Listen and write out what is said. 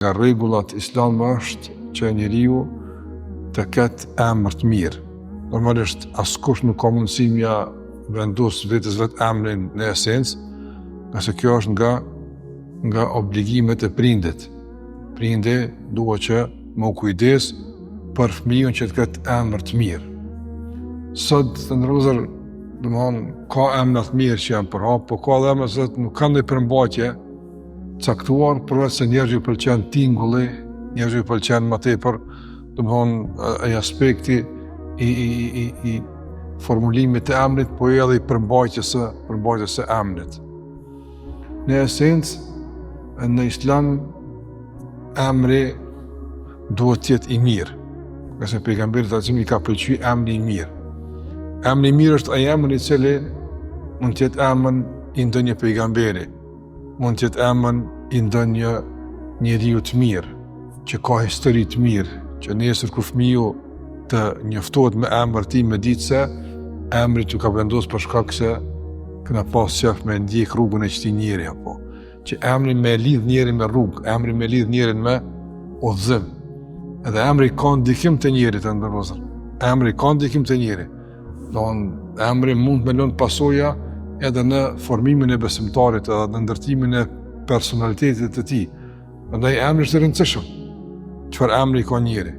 Nga rregullat islame është që njeriu të ketë emër të mirë. Normalisht askush nuk ka mundësi mja vendos vetes vet emrin në esencë, nëse kjo është nga obligimet e prindit. Prindi duhet që më kujdes për fëmijën që të ketë emër të mirë. Sot të ndërlozër, ka emra të mirë që janë përhap, po ka dhe emra që nuk kanë ndonjë përmbajtje caktuar, përveç se njerëzve i pëlqen tingulli, njerëzve i pëlqen më tepër, ai aspekti i formulimit të emrit, po edhe i përmbajtjes së emrit. Në esencë, në Islam emri duhet të jetë i mirë. Nëse pejgamberi i ka pëlqyer emri i mirë. Emri i mirë është ai emër i cili mund të jetë emër i ndonjë pejgamberi, mund të jetë emër i ndonjë njeriu të mirë, që ka histori të mirë, që nesër kur fëmiu të njoftohet me emër ti me ditë se emri t'u ka vendosur për shkak se kena pas qef me ndjek rrugën e këtij njeri, apo që emri me lidh njerin me rrugë, emri me lidh njerin me udhëzim. Edhe emri ka ndikim të njerit të ndërlozur. Emri ka ndikim të njerit. Emri mund me lënë pasoja edhe në formimin e besimtarit, edhe në ndërtimin e personalitetit të tij. Prandaj emri është i rëndësishëm. Çfarë emri ka njeri?